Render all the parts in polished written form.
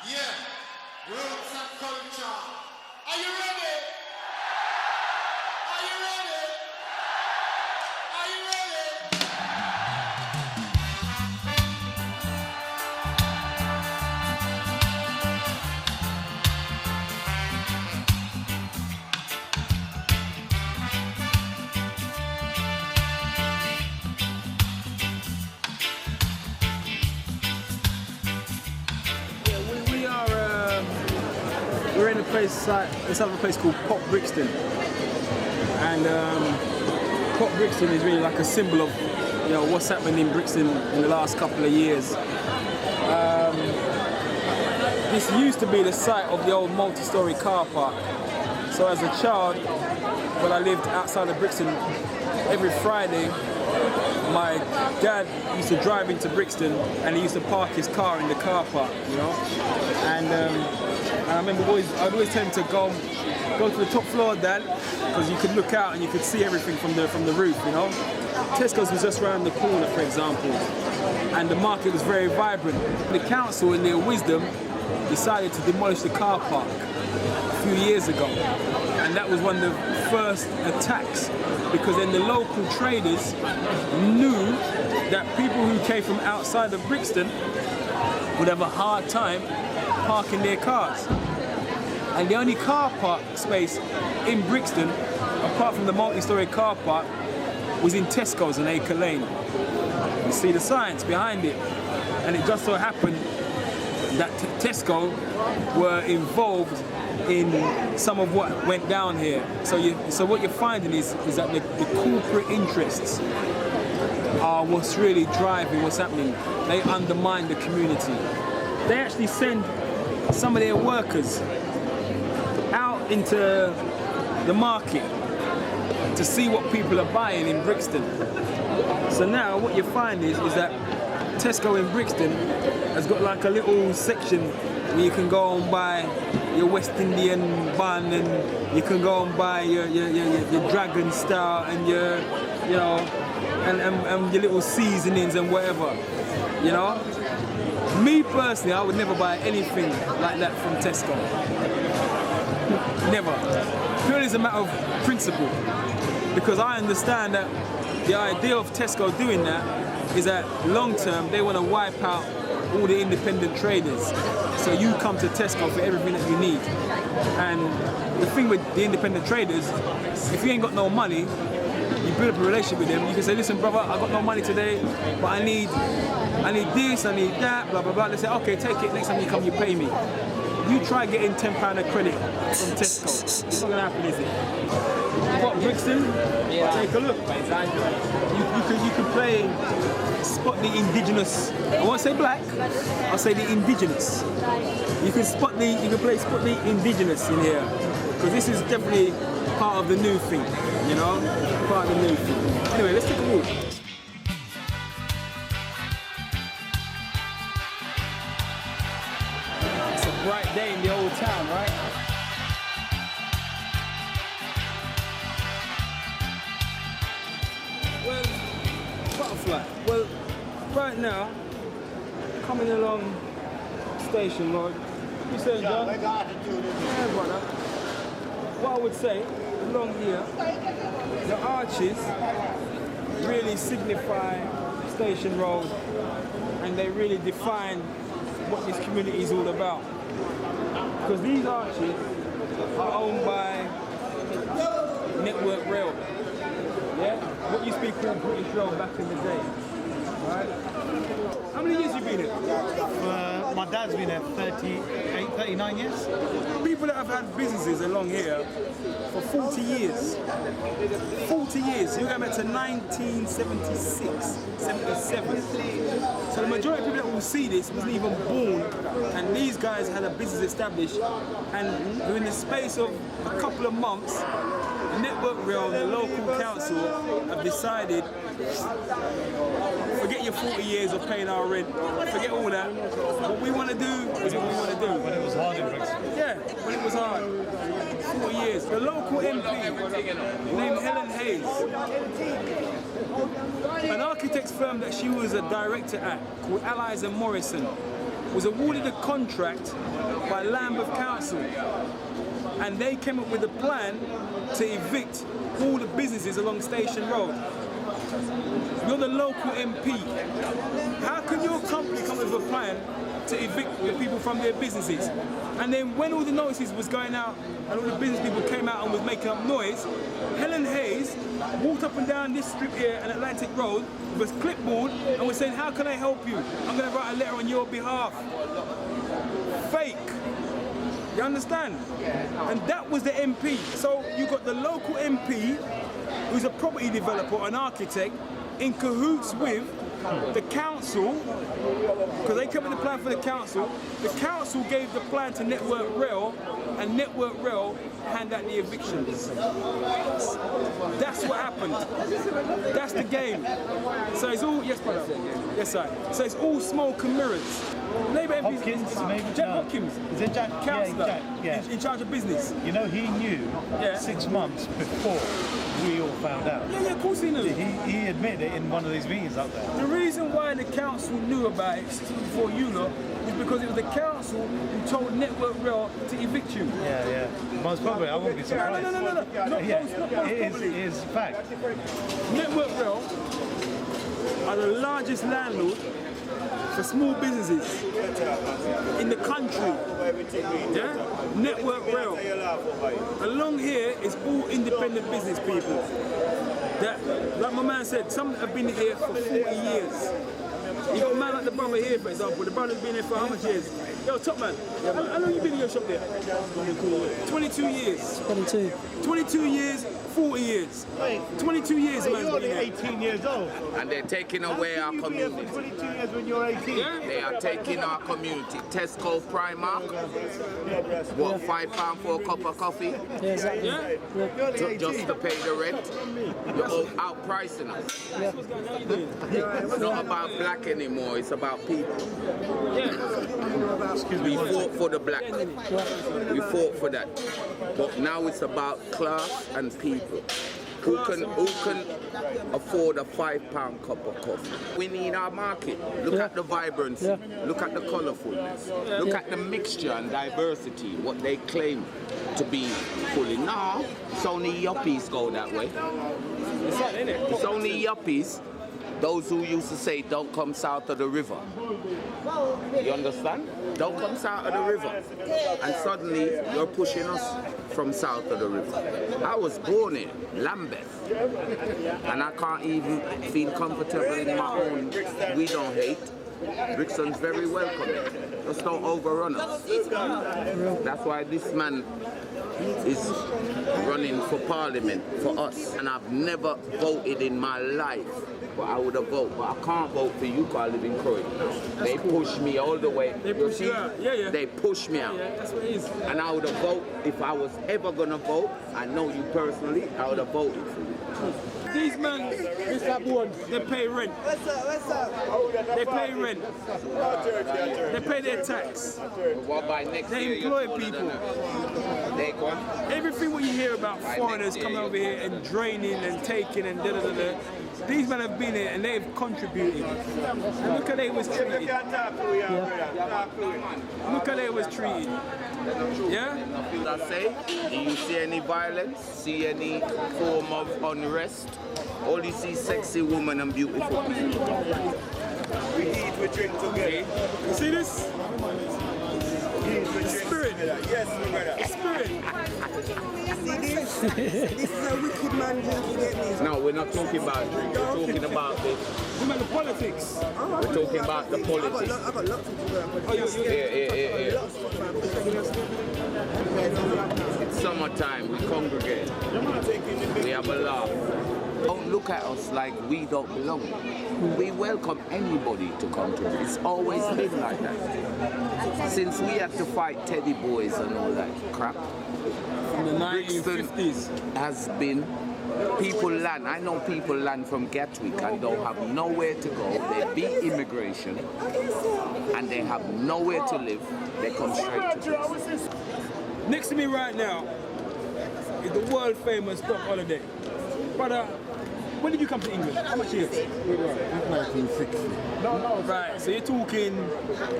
Yeah, roots and culture. Are you ready? Are you ready? Are you ready? We're in a place let's have a place called Brixton, and Pop Brixton is really like a symbol of what's happened in Brixton in the last couple of years. This used to be the site of the old multi-storey car park. So as a child, when I lived outside of Brixton, every Friday my dad used to drive into Brixton and he used to park his car in the car park, and I remember I'd always tell him to go to the top floor, Dad, because you could look out and you could see everything from the roof, Tesco's was just around the corner, for example, and the market was very vibrant. The council, in their wisdom, decided to demolish the car park a few years ago, and that was one of the first attacks, because then the local traders knew that people who came from outside of Brixton would have a hard time parking their cars. And the only car park space in Brixton, apart from the multi-storey car park, was in Tesco's on Acre Lane. You see the signs behind it. And it just so happened that Tesco were involved in some of what went down here. So what you're finding is that the corporate interests are what's really driving what's happening. They undermine the community. They actually send some of their workers out into the market to see what people are buying in Brixton. So now what you find is that Tesco in Brixton has got like a little section where you can go and buy your West Indian bun, and you can go and buy your Dragon Star and your and your little seasonings and whatever, Me personally, I would never buy anything like that from Tesco. Never. Purely as a matter of principle. Because I understand that the idea of Tesco doing that is that long term they want to wipe out all the independent traders. So you come to Tesco for everything that you need. And the thing with the independent traders, if you ain't got no money, you build up a relationship with them. You can say, listen, brother, I got no money today, but I need this, I need that, blah, blah, blah. They say, okay, take it. Next time you come, you pay me. You try getting £10 of credit from Tesco. It's not going to happen, is it? What, Brixton? Yeah. Take a look. You can play spot the indigenous. I won't say black. I'll say the indigenous. You can play spot the indigenous in here, because this is definitely part of the new thing. Part of the new thing. Anyway, let's take a walk. It's a bright day in the old town, right? Well, Butterfly. Well, right now, coming along Station Road. You saying, John? Yeah, brother. What I would say, along here, the arches really signify Station Road, and they really define what this community is all about. Because these arches are owned by Network Rail. Yeah? What used to be called British Rail back in the day. Right? How many years have you been here? My dad's been here 38, 39 years. People that have had businesses along here for 40 years. 40 years. You're going back to 1976, 77. So the majority of people that will see this wasn't even born, and these guys had a business established, and within the space of a couple of months, the Network Rail, the local council, have decided, forget your 40 years of paying our rent, forget all that. What we want to do is what we want to do. When it was hard in Brixton. Yeah, when it was hard. 40 years. The local MP, named Helen Hayes, an architect's firm that she was a director at, called Allies and Morrison, was awarded a contract by Lambeth Council, and they came up with a plan to evict all the businesses along Station Road. You're the local MP. How can your company come up with a plan to evict the people from their businesses? And then when all the notices was going out and all the business people came out and was making up noise, Helen Hayes walked up and down this strip here on Atlantic Road with a clipboard and was saying, how can I help you? I'm going to write a letter on your behalf. Fake. You understand? And that was the MP. So you got the local MP, who's a property developer, an architect, in cahoots with the council, because they came with the plan for the council. The council gave the plan to Network Rail, and Network Rail handed out the evictions. That's what happened. That's the game. So it's all, yes, brother. Yes, sir. So it's all smoke and mirrors. Labour Hopkins, maybe? Jack No. Hopkins. Is it Jack? Councillor, Yeah. in charge of business. You know, he knew 6 months before we all found out. Yeah, of course he knew. He admitted it in one of these meetings up there. The reason why the council knew about it before you lot is because it was the council who told Network Rail to evict you. Yeah. Most probably, I wouldn't be surprised. No. Not Yeah, most probably. it is fact. Network Rail are the largest landlord for small businesses in the country. Yeah? Network Rail. Along here is all independent business people. That, like my man said, some have been here for 40 years. You got a man like the brother here, for example. The brother's been here for how much years? Yo, top man, how long you been in your shop there? 22 years. 22. 22 years, 40 years. 22 years, man. You're 18 years old. And they're taking away our How can you be community. here for 22 years when you're 18? Yeah? They are taking our community. Tesco Primark, what, £5 for a cup of coffee? Yeah, exactly. Yeah? Just to pay the rent? You're outpricing us. It's not about black anymore, it's about people. We fought for the black. We fought for that. But now it's about class and people. Who can afford a £5 cup of coffee? We need our market. Look at the vibrancy. Look at the colourfulness. Look at the mixture and diversity, what they claim to be fully. No, it's only yuppies go that way. It's only yuppies, those who used to say, don't come south of the river. You understand? Don't come south of the river. And suddenly, you're pushing us from south of the river. I was born in Lambeth. And I can't even feel comfortable in my own. We don't hate. Brixton's very welcoming. Just don't overrun us. That's why this man is running for parliament for us. And I've never voted in my life. But I would have voted. But I can't vote for you because I live in Croydon now. They push me all the way. They push you out. Yeah. They push me out. Yeah, that's what it is. And I would have voted, if I was ever going to vote, I know you personally, I would have voted for you. These men, they pay rent. They pay rent. They pay their tax. What by next They year, employ you're people. They gone. Everything what you hear about foreigners coming over here and draining and taking and da-da-da-da, these men have been here and they've contributed. And look how they was treated. Look how they was treated. Yeah? Did I say, do you see any violence? See any form of unrest? All you see sexy women and beautiful people. We eat, we drink together. You see this? The spirit. Yes, my brother. The spirit. See this? This is a wicked man drink, you get me? No, we're not talking about drink. We're talking about the, You mean the politics? we're talking about the politics. I've got lots of people. Oh, you Yeah. It's summertime, we congregate. We have a laugh. Don't look at us like we don't belong. We welcome anybody to come to us. It's always been like that. Since we had to fight teddy boys and all that crap, From the Brixton 1950s. has been people land. I know people land from Gatwick and don't have nowhere to go. They beat immigration and they have nowhere to live. They come straight to us. Next to me right now is the world famous Doc Holiday. Brother, when did you come to England? How much years? 1960. Right, so you're talking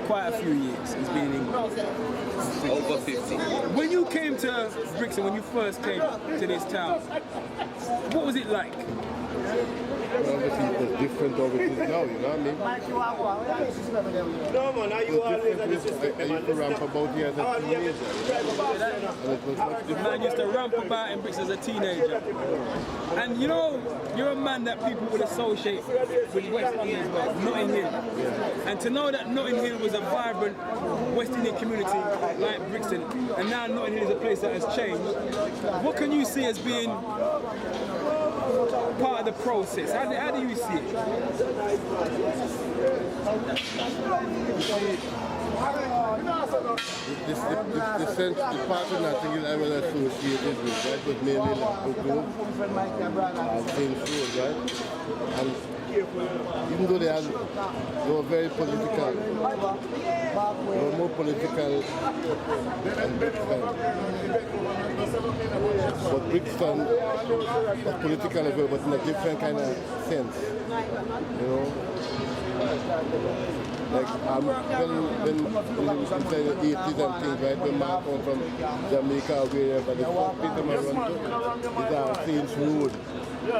quite a few years he's been in England. Over 50. When you came to Brixton, when you first came to this town, what was it like? Obviously, it was different over it is now, you know what I mean? No, man, are you always a I used to ramp about here as a teenager. And it was much The man used to ramp about in Brixton as a teenager. And you know, you're a man that people would associate with West Indies as well, Notting Hill. And to know that Notting Hill was a vibrant West Indian community like Brixton, and now Notting Hill is a place that has changed, what can you see as being part of the process? How do you see it? The sense, the part of nothing is I will associate it with, right? But mainly like Brooklyn and Saint Road, right? And even though they were very political, they were more political than Brixton. But Brixton was political as well, but in a different kind of sense, you know? Like when inside the 80s and things, right, when man come from Jamaica or wherever, the first place them run to is Saints Road. You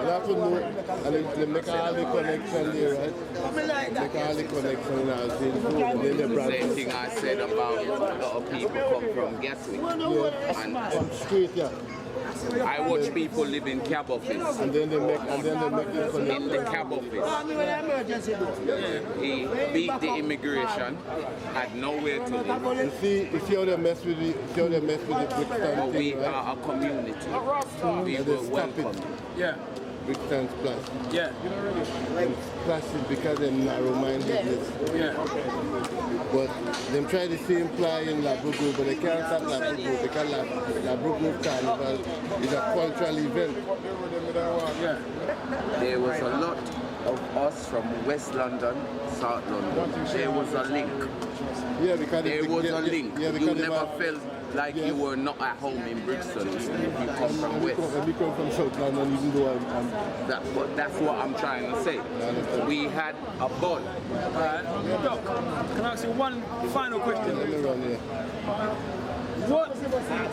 have to know, and they make all the connection there, right? Make all the connection in our Saints Road, and then they branch. Same thing I said about a lot of people come from Gatwick. And Straight, yeah. I watch people live in cab office. And then they make the connection. In the cab office. He beat the immigration, had nowhere to live. You see how they mess with the Brixton But we thing, right? are a community. We And were they stop welcome. it. Yeah, Brixton Splash. yeah, And Splash is because they're narrow-mindedness. yeah. But them try the same fly in Labrugo, but they can't stop Labrugo because Labrugo Carnival is a cultural event. Yeah. There was a lot of us from West London, South London. There was a link. Yeah, because There was a link. Yeah, You because never felt like you were not at home in Brixton if you come from West. We come from South London, even though I'm But that's what I'm trying to say. We had a bond. Doc, can I ask you one final question? let me run here. What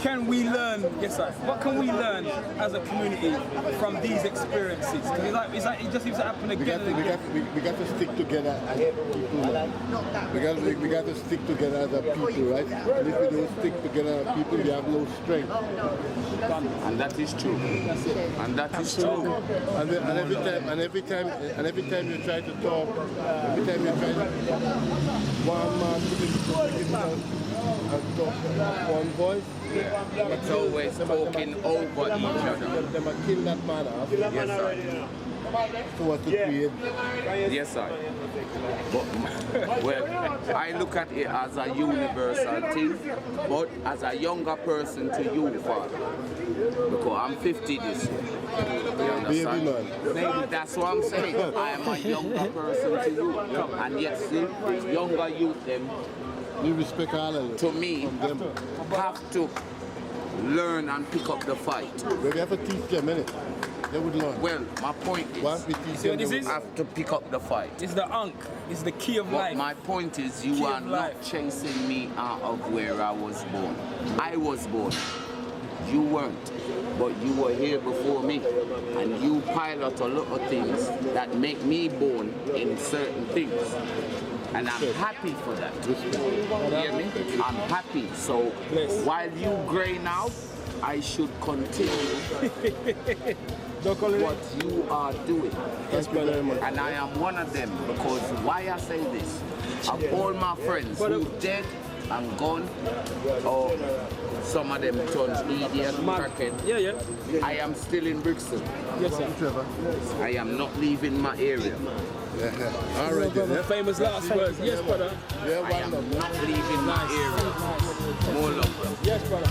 can we learn? Yes, sir. What can we learn as a community from these experiences? 'Cause it's like it just seems to happen again and again. We got to stick together as people. We got to stick together as a people, right? And if we don't stick together as people, we have no strength. And that is true. And that is true. And every time you try to talk, every time you try to one man to and talk one voice, It's always talking over each other. They might kill that man off. Yes, sir. So what to create? Yes, sir. But, well, I look at it as a universal thing, but as a younger person to you, Father, because I'm 50 this year. You understand? Baby man. Maybe that's what I'm saying. I am a younger person to you. And yet, see, the younger youth, them, We respect all of to them. me, have to learn and pick up the fight. We have to teach them, innit? They would learn. Well, my point Once is, we teach See what them, this they is? would- have to pick up the fight. It's the unk. It's the key of But life. my point is, you Key are of not life. chasing me out of where I was born. I was born. You weren't. But you were here before me. And you pilot a lot of things that make me born in certain things. And I'm happy for that. You hear me? I'm happy. So Bless. while you grey now, I should continue what you are doing. Thank you very much. And I am one of them because why I say this, of all my friends who dead and gone, or some of them turned idiot, crackhead, Yeah. I am still in Brixton. Yes, sir. Trevor. I am not leaving my area. Yeah. All right, then. Famous last words. Yes, brother. Yeah, I one am love. not leaving my area. More love. Yes, brother.